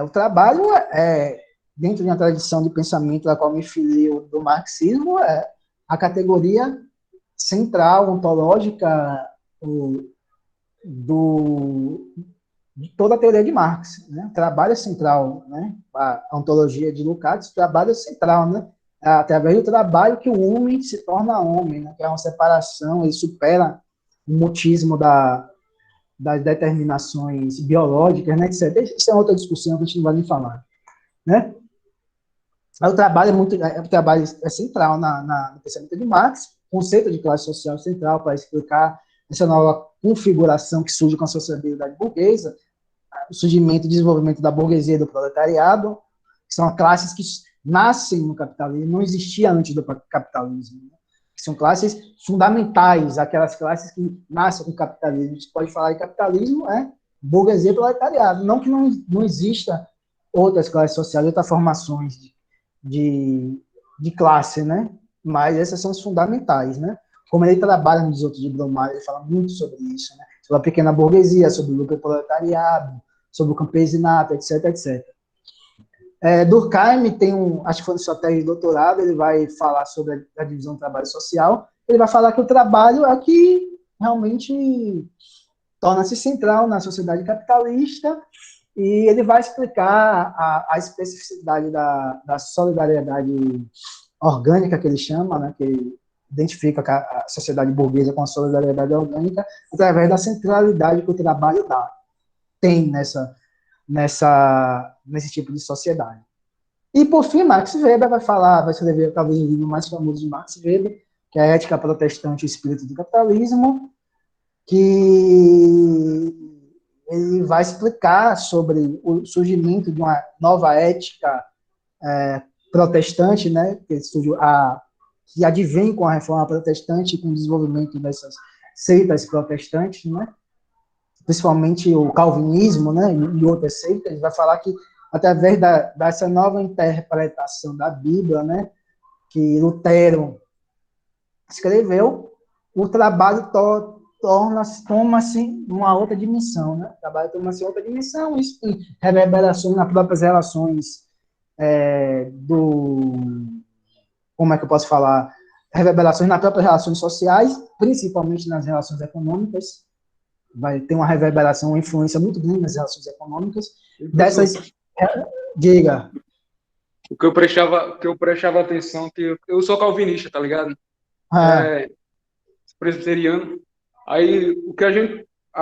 o trabalho dentro de uma tradição de pensamento da qual me filio do marxismo, é a categoria central, ontológica de toda a teoria de Marx, né? Trabalho é central, né? A ontologia de Lukács, trabalho é central, né? Através do trabalho que o homem se torna homem, né? Que é uma separação, ele supera o mutismo das determinações biológicas, né? Etc. Isso é outra discussão que a gente não vai nem falar, né? O trabalho é central no pensamento de Marx, conceito de classe social central para explicar essa nova configuração que surge com a sociedade burguesa, o surgimento e desenvolvimento da burguesia e do proletariado, que são classes que nascem no capitalismo, não existia antes do capitalismo, né? Que são classes fundamentais, aquelas classes que nascem com o capitalismo. A gente pode falar de capitalismo, burguesia e proletariado, não que não exista outras classes sociais, outras formações de classe, né? Mas essas são as fundamentais, né? Como ele trabalha nos outros de Bromar, ele fala muito sobre isso, né? Sobre a pequena burguesia, sobre o lucro proletariado, sobre o campesinato, etc, etc. Durkheim tem acho que foi no sua tese de doutorado, ele vai falar sobre a divisão do trabalho social, ele vai falar que o trabalho é que realmente torna-se central na sociedade capitalista, e ele vai explicar a especificidade da solidariedade orgânica, que ele chama, né, que ele identifica a sociedade burguesa com a solidariedade orgânica, através da centralidade que o trabalho tem nesse tipo de sociedade. E, por fim, Max Weber vai escrever talvez o livro mais famoso de Max Weber, que é a Ética Protestante e o Espírito do Capitalismo, que ele vai explicar sobre o surgimento de uma nova ética protestante, né, que advém com a reforma protestante e com o desenvolvimento dessas seitas protestantes, né, principalmente o calvinismo, né, e outras seitas. Ele vai falar que, através dessa nova interpretação da Bíblia, né, que Lutero escreveu, o trabalho toma-se uma outra dimensão, né? O trabalho toma-se outra dimensão, isso tem reverberações nas próprias relações como é que eu posso falar? Reverberações nas próprias relações sociais, principalmente nas relações econômicas. Vai ter uma reverberação, uma influência muito grande nas relações econômicas. Dessas... Diga. O que eu prestava atenção, que eu sou calvinista, tá ligado? Presbiteriano. Aí, o que a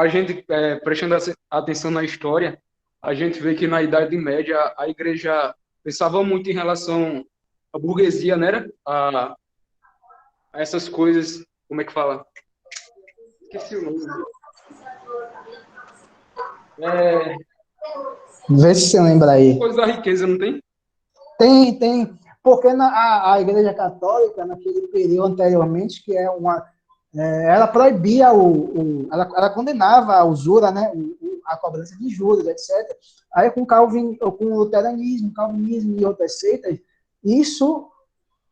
gente prestando atenção na história, a gente vê que na Idade Média a igreja pensava muito em relação à burguesia, né? A essas coisas, como é que fala? Esqueci o nome. Vê se você lembra aí. Coisa da riqueza, não tem? Tem. Porque a Igreja Católica, naquele período anteriormente, que ela proibia ela condenava a usura, né? A cobrança de juros, etc. Aí com o luteranismo, calvinismo e outras seitas, isso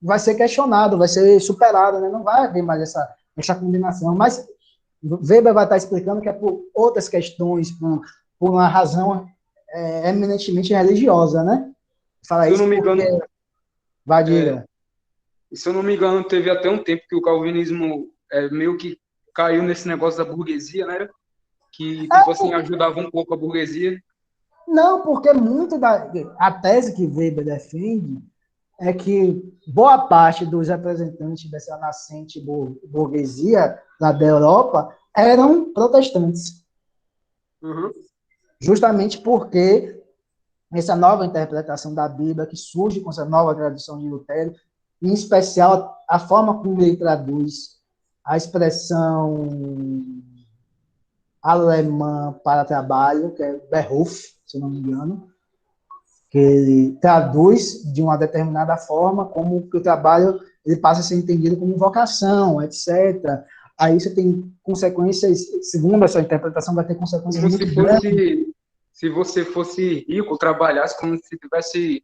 vai ser questionado, vai ser superado, né? Não vai haver mais essa condenação. Mas Weber vai estar explicando que é por outras questões, por uma razão eminentemente religiosa, né? Fala Se eu isso não me engano, vai, diga. Se eu não me engano, teve até um tempo que o calvinismo meio que caiu nesse negócio da burguesia, né? Que, tipo assim, ajudava um pouco a burguesia. Não, porque a tese que Weber defende é que boa parte dos representantes dessa nascente burguesia lá da Europa eram protestantes. Uhum. Justamente porque essa nova interpretação da Bíblia que surge com essa nova tradução de Lutero, em especial a forma como ele traduz a expressão alemã para trabalho, que é Beruf, se não me engano, que ele traduz de uma determinada forma como que o trabalho ele passa a ser entendido como vocação, etc. Aí você tem consequências, segundo essa interpretação, vai ter consequências Como muito grandes. se você fosse rico, trabalhasse como se tivesse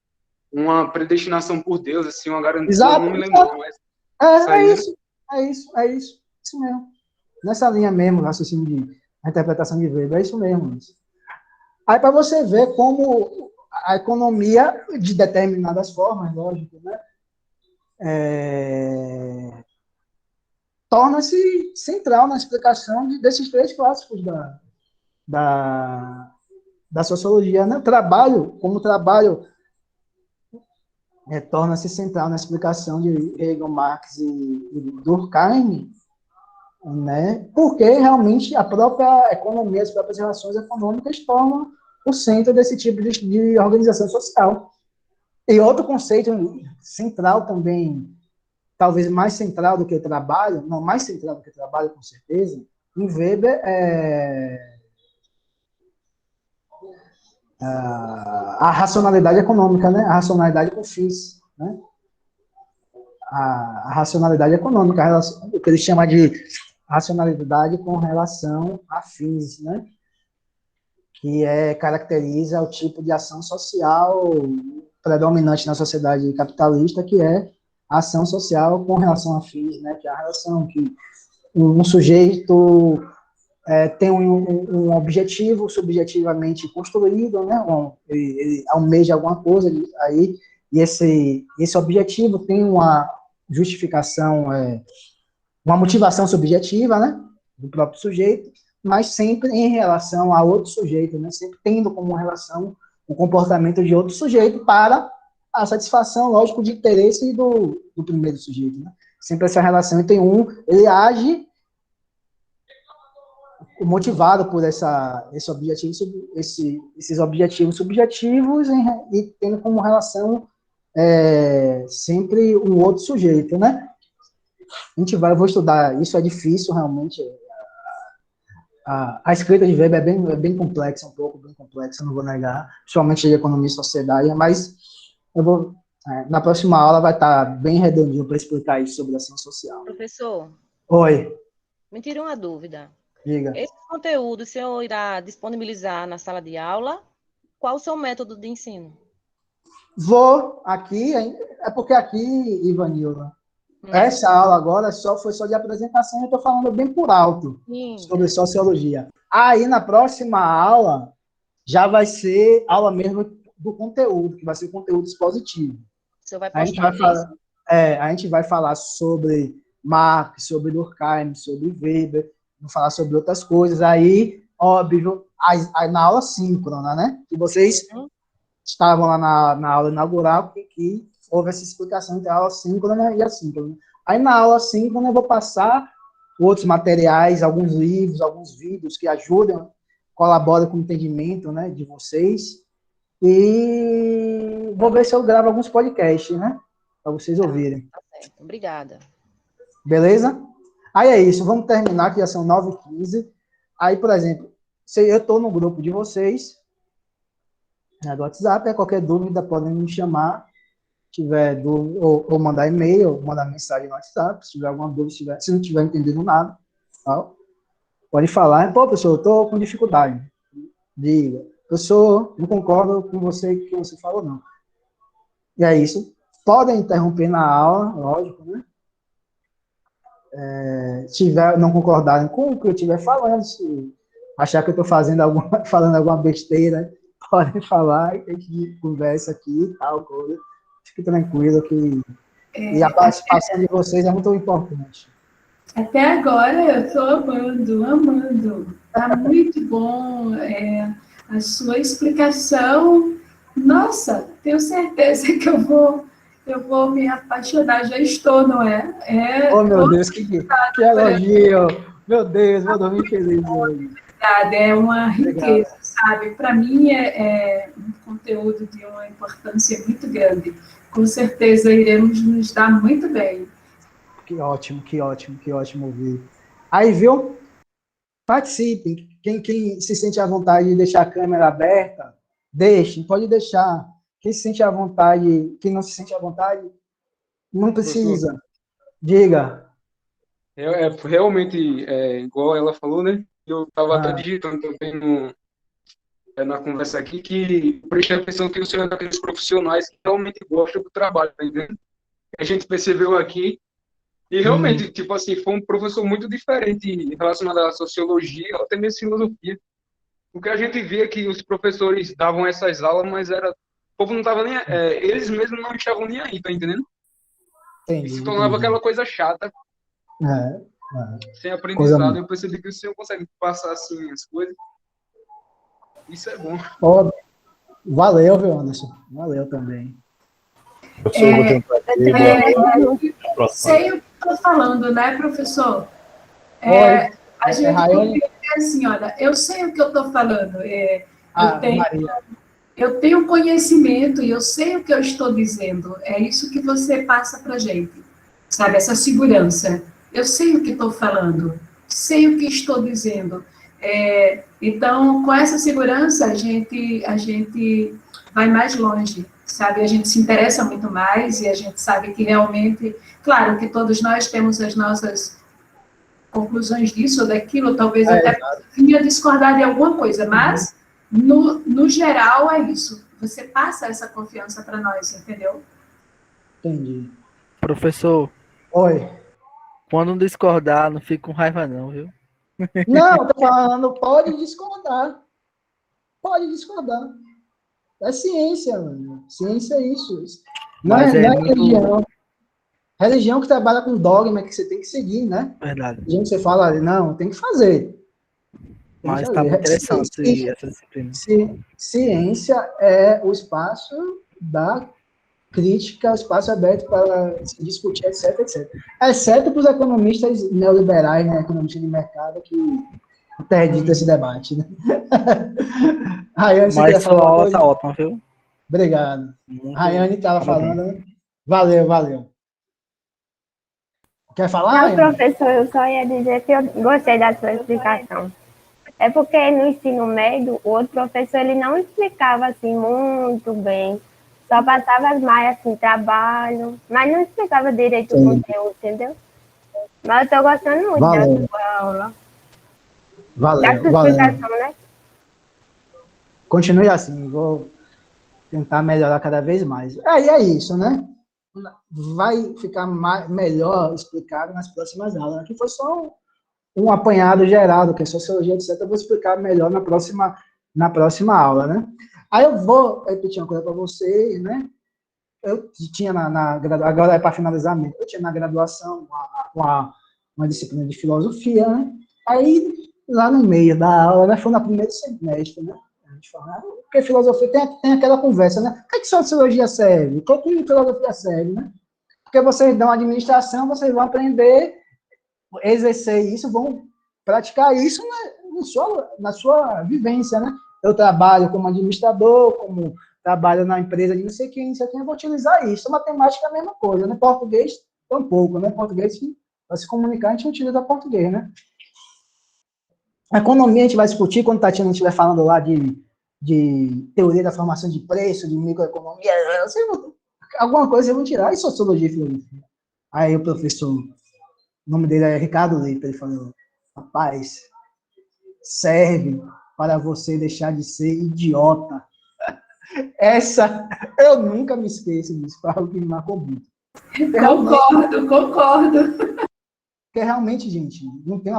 uma predestinação por Deus, assim, uma garantia. Exato, eu não me lembro, mas é isso mesmo. Nessa linha mesmo, raciocínio a interpretação de Weber, é isso mesmo. Aí para você ver como a economia, de determinadas formas, lógico, né, torna-se central na explicação desses três clássicos da sociologia, né? Como trabalho torna-se central na explicação de Hegel, Marx e Durkheim, né? Porque realmente a própria economia, as próprias relações econômicas tornam o centro desse tipo de organização social. E outro conceito central também, talvez mais central do que o trabalho, não mais central do que o trabalho, com certeza, em Weber a racionalidade econômica, né? A racionalidade com fins, né? A racionalidade econômica, o que ele chama de racionalidade com relação a fins, né? Que caracteriza o tipo de ação social predominante na sociedade capitalista, que é a ação social com relação a fins, né? Que é a relação que um sujeito tem um objetivo subjetivamente construído, né? Ele almeja alguma coisa aí, e esse objetivo tem uma justificação, uma motivação subjetiva, né? Do próprio sujeito, mas sempre em relação a outro sujeito, né? Sempre tendo como relação o comportamento de outro sujeito para a satisfação, lógico, de interesse do primeiro sujeito, né? Sempre essa relação entre ele age motivado por esses objetivos subjetivos e tendo como relação sempre um outro sujeito, né? Eu vou estudar, isso é difícil realmente. A escrita de Weber é bem complexa, um pouco bem complexa, não vou negar, principalmente de economia e sociedade, mas na próxima aula vai estar bem redondinho para explicar isso sobre ação social. Professor. Oi. Me tira uma dúvida. Diga. Esse conteúdo o senhor irá disponibilizar na sala de aula? Qual o seu método de ensino? Vou aqui, é porque aqui, Ivanilda, essa aula agora foi só de apresentação, eu estou falando bem por alto sobre sociologia. Aí, na próxima aula, já vai ser aula mesmo do conteúdo, que vai ser conteúdo expositivo. Você vai A gente vai falar, a gente vai falar sobre Marx, sobre Durkheim, sobre Weber, vamos falar sobre outras coisas. Aí, óbvio, na aula síncrona, né? Que vocês estavam lá na aula inaugural, que houve essa explicação entre a aula síncrona e assíncrona. Aí, na aula síncrona, eu vou passar outros materiais, alguns livros, alguns vídeos que ajudam, colaboram com o entendimento, né, de vocês. E vou ver se eu gravo alguns podcasts, né? Para vocês ouvirem. Tá certo. Obrigada. Beleza? Aí é isso. Vamos terminar, que já são 9h15. Aí, por exemplo, se eu estou no grupo de vocês, do WhatsApp, qualquer dúvida podem me chamar. Se tiver dúvida, ou mandar e-mail, ou mandar mensagem no WhatsApp. Se tiver alguma dúvida, se não estiver entendendo nada, tá? Pode falar. Pô, professor, eu estou com dificuldade. Diga. Professor, não concordo com você que você falou, não. E é isso. Podem interromper na aula, lógico, né? Se não concordarem com o que eu estiver falando, se achar que eu estou falando alguma besteira, podem falar, a gente conversa aqui, tal coisa. Fique tranquilo que e a participação de vocês é muito importante. Até agora eu estou amando. Está muito bom. A sua explicação, nossa, tenho certeza que eu vou me apaixonar, já estou, não é? Oh, meu Deus, que elogio! Meu Deus, vou dormir feliz hoje. É uma riqueza, sabe? Para mim é um conteúdo de uma importância muito grande. Com certeza iremos nos dar muito bem. Que ótimo ouvir. Aí, viu? Participem. Quem se sente à vontade de deixar a câmera aberta, pode deixar. Quem se sente à vontade, quem não se sente à vontade, não precisa. Professor, diga. Realmente, igual ela falou, né? Eu estava até digitando também na conversa aqui, que prestei atenção que o senhor é daqueles profissionais que realmente gostam do trabalho, tá entendendo? A gente percebeu aqui. E realmente, tipo assim, foi um professor muito diferente relacionado à sociologia, até mesmo filosofia. Porque a gente via que os professores davam essas aulas, mas o povo não estava nem... eles mesmos não estavam nem aí, tá entendendo? Entendi, e se tornava aquela coisa chata. Sem aprendizado. Eu percebi que o senhor consegue passar assim as coisas. Isso é bom. Valeu, viu, Anderson? Valeu também. Sei o que estou falando, né, professor? A gente assim, olha, eu sei o que eu estou falando. Eu tenho conhecimento e eu sei o que eu estou dizendo. É isso que você passa para a gente, sabe? Essa segurança. Eu sei o que estou falando, sei o que estou dizendo. Então, com essa segurança, a gente vai mais longe, sabe? A gente se interessa muito mais e a gente sabe que realmente, claro, que todos nós temos as nossas conclusões disso ou daquilo, talvez até vinha discordar de alguma coisa, mas, no geral, é isso. Você passa essa confiança para nós, entendeu? Entendi. Professor. Oi. Quando discordar, não fique com raiva não, viu? Não, tô falando, pode discordar. Pode discordar. É ciência, mano. Ciência é isso. Não é religião. Religião que trabalha com dogma que você tem que seguir, né? Verdade. Religião que você fala, não, tem que fazer. Mas tá muito interessante essa disciplina. Ciência é o espaço da crítica, o espaço aberto para se discutir, etc, etc. Exceto para os economistas neoliberais, né, economistas de mercado, que interditam esse debate, né? Rayane, você mas sua aula tá ótima, viu? Obrigado. Rayane estava falando, né? Valeu. Quer falar? Não, professor, eu só ia dizer que eu gostei da sua explicação. É porque no ensino médio, o outro professor, ele não explicava, assim, muito bem. Só passava mais, assim, trabalho, mas não explicava direito o conteúdo, entendeu? Mas eu tô gostando muito da sua aula. Da sua explicação, né? Continue assim, tentar melhorar cada vez mais. Aí é isso, né? Vai ficar melhor explicado nas próximas aulas. Aqui foi só um apanhado geral do que é sociologia, etc. Eu vou explicar melhor na próxima aula, né? Aí eu vou repetir uma coisa para vocês, né? Eu tinha agora é para finalizar mesmo, eu tinha na graduação uma disciplina de filosofia, né? Aí, lá no meio da aula, né, foi no primeiro semestre, né? A gente fala, porque filosofia tem aquela conversa, né? O que é que sociologia serve? O que é que filosofia serve, né? Porque vocês dão administração, vocês vão aprender, exercer isso, vão praticar isso na sua vivência, né? Eu trabalho como administrador, como trabalho na empresa de não sei quem, eu vou utilizar isso. A matemática é a mesma coisa, né? Português, tampouco, né? Português, para se comunicar, a gente utiliza português, né? A economia a gente vai discutir quando a Tatiana estiver falando lá de teoria da formação de preço, de microeconomia, alguma coisa eu vou tirar, e sociologia e filosofia. Aí o professor, o nome dele é Ricardo Leite, ele falou, rapaz, serve para você deixar de ser idiota. Essa, eu nunca me esqueço disso, foi algo que me marcou muito. Concordo. Porque realmente, gente, não tem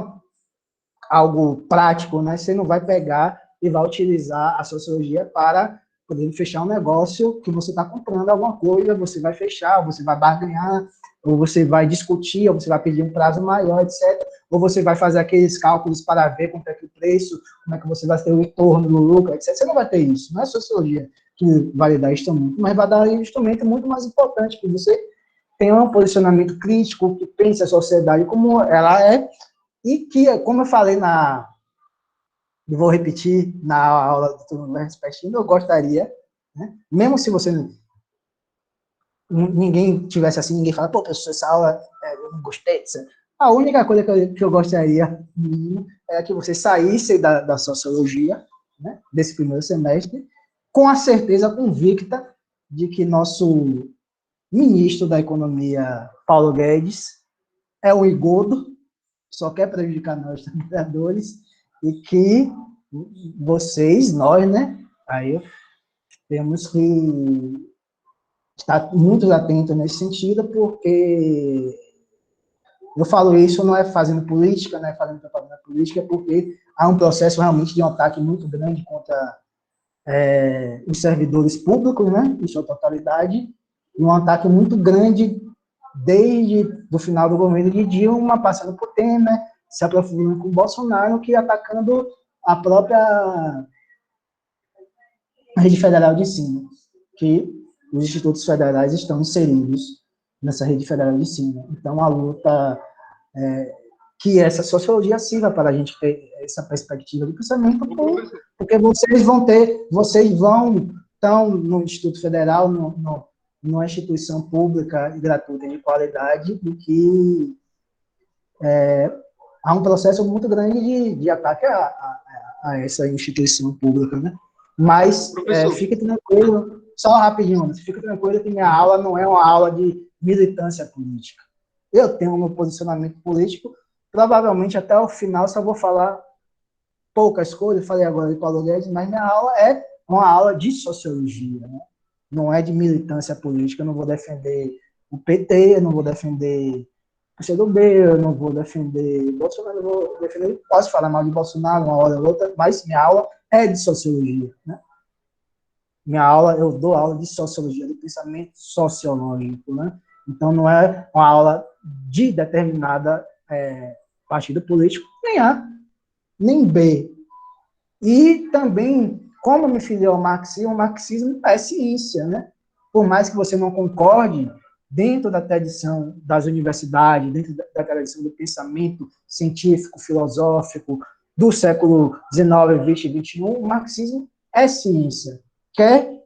algo prático, né? Você não vai pegar e vai utilizar a sociologia para poder fechar um negócio que você está comprando alguma coisa, você vai fechar, ou você vai barganhar, ou você vai discutir, ou você vai pedir um prazo maior, etc. Ou você vai fazer aqueles cálculos para ver quanto é que o preço, como é que você vai ter o retorno do lucro, etc. Você não vai ter isso, não é sociologia que vai dar instrumento, mas vai dar um instrumento muito mais importante, que você tenha um posicionamento crítico, que pense a sociedade como ela é, e que, como eu falei eu vou repetir na aula do Respectivo, eu gostaria, né, mesmo se você ninguém tivesse assim, ninguém fala, pô, professor, essa aula eu não gostei, etc. A única coisa que eu gostaria é que você saísse da sociologia, né, desse primeiro semestre, com a certeza convicta de que nosso ministro da Economia, Paulo Guedes, é um engodo, só quer prejudicar nós, trabalhadores, e que vocês, nós, né, aí temos que estar muito atentos nesse sentido, porque eu falo isso não é fazendo política, não é fazendo propaganda política, porque há um processo realmente de um ataque muito grande contra os servidores públicos, né, em sua totalidade, e um ataque muito grande desde o final do governo de Dilma, passando por Temer, se aprofundando com Bolsonaro, que atacando a própria rede federal de ensino, que os institutos federais estão inseridos nessa rede federal de ensino. Então, a luta que essa sociologia sirva para a gente ter essa perspectiva de pensamento, porque vocês estão no Instituto Federal, numa instituição pública e gratuita de qualidade, e que há um processo muito grande de ataque a essa instituição pública, né? Mas fique tranquilo, só rapidinho, fique tranquilo que minha aula não é uma aula de militância política. Eu tenho um meu posicionamento político, provavelmente até o final só vou falar poucas coisas, falei agora de Paulo Guedes, mas minha aula é uma aula de sociologia, né? Não é de militância política, eu não vou defender o PT, eu não vou defender o PCdoB, eu não vou defender Bolsonaro, eu vou defender, posso falar mal de Bolsonaro uma hora ou outra, mas minha aula é de sociologia, né? Eu dou aula de sociologia, de pensamento sociológico, né? Então não é uma aula de determinada partido político, nem A, nem B. E também, como eu me filiei ao marxismo, o marxismo é ciência, né? Por mais que você não concorde, dentro da tradição das universidades, dentro da tradição do pensamento científico, filosófico, do século XIX, XX e XXI, o marxismo é ciência. Quer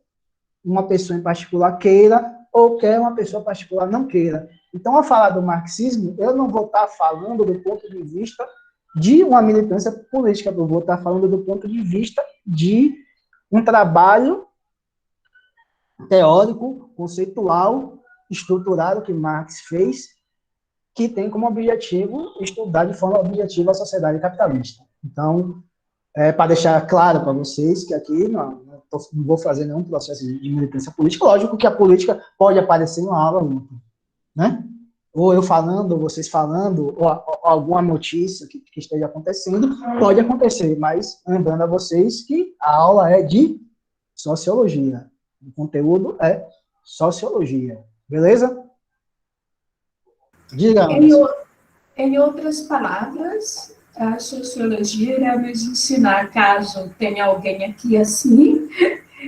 uma pessoa em particular queira, ou quer uma pessoa particular não queira. Então, ao falar do marxismo, eu não vou estar falando do ponto de vista de uma militância política, eu vou estar falando do ponto de vista de um trabalho teórico, conceitual, estruturado que Marx fez, que tem como objetivo estudar de forma objetiva a sociedade capitalista. Então, para deixar claro para vocês que aqui não não vou fazer nenhum processo de militância política. Lógico que a política pode aparecer em uma aula, né? Ou eu falando, ou vocês falando, ou alguma notícia que esteja acontecendo, pode acontecer, mas lembrando a vocês que a aula é de sociologia. O conteúdo é sociologia. Beleza? Diga. Em outras palavras, a sociologia irá nos ensinar, caso tenha alguém aqui assim,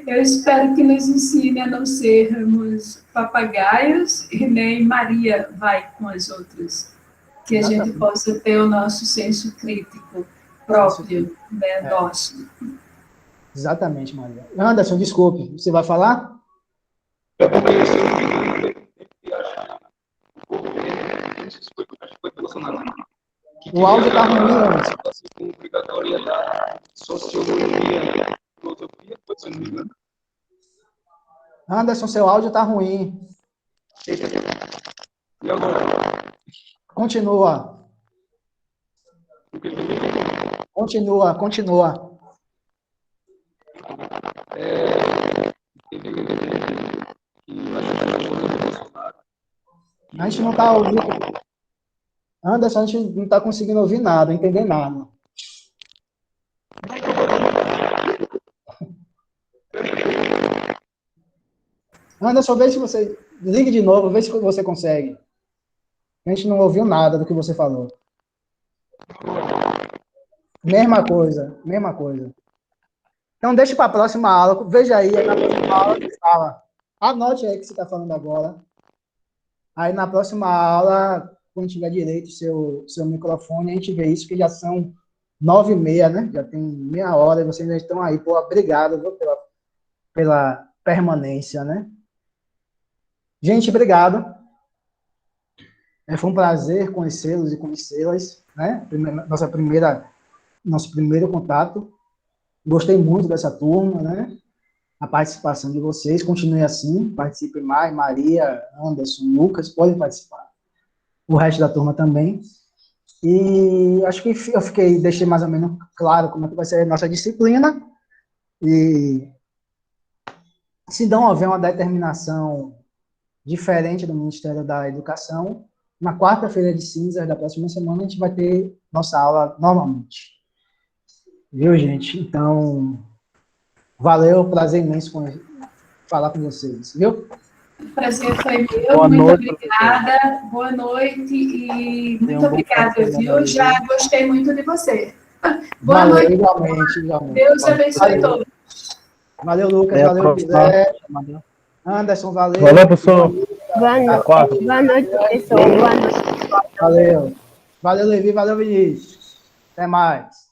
eu espero que nos ensine a não sermos papagaios e nem Maria vai com as outras. Que a gente possa ter o nosso senso crítico próprio, né, nosso. Exatamente, Maria. Anderson, desculpe, você vai falar? O áudio está ruim, Anderson. Anderson, seu áudio está ruim. Continua. Continua. A gente não está ouvindo. Anderson, a gente não está conseguindo ouvir nada, entender nada. Anderson, vê se você... Ligue de novo, vê se você consegue. A gente não ouviu nada do que você falou. Mesma coisa. Então, deixa para a próxima aula. Veja aí, na próxima aula que fala. Anote aí o que você está falando agora. Aí, na próxima aula, quando tiver direito o seu microfone, a gente vê isso, que já são 9h30, né? Já tem meia hora e vocês já estão aí. Pô, obrigado, viu, pela permanência, né? Gente, obrigado. Foi um prazer conhecê-los e conhecê-las, né? Nosso primeiro contato. Gostei muito dessa turma, né? A participação de vocês, continue assim, participe mais, Maria, Anderson, Lucas, podem participar. O resto da turma também. E acho que deixei mais ou menos claro como é que vai ser a nossa disciplina. E se não houver uma determinação diferente do Ministério da Educação, na quarta-feira de cinzas da próxima semana, a gente vai ter nossa aula normalmente. Viu, gente? Então, valeu, prazer imenso falar com vocês, viu? O prazer foi meu, muito obrigada, boa noite e muito obrigada, viu? Já gostei muito de você. Boa noite. Igualmente. Deus abençoe todos. Valeu, Lucas, valeu, José. Anderson, valeu. Valeu, professor. Boa noite, professor. Boa noite. Valeu. Valeu, Levi, valeu, Vinícius. Até mais.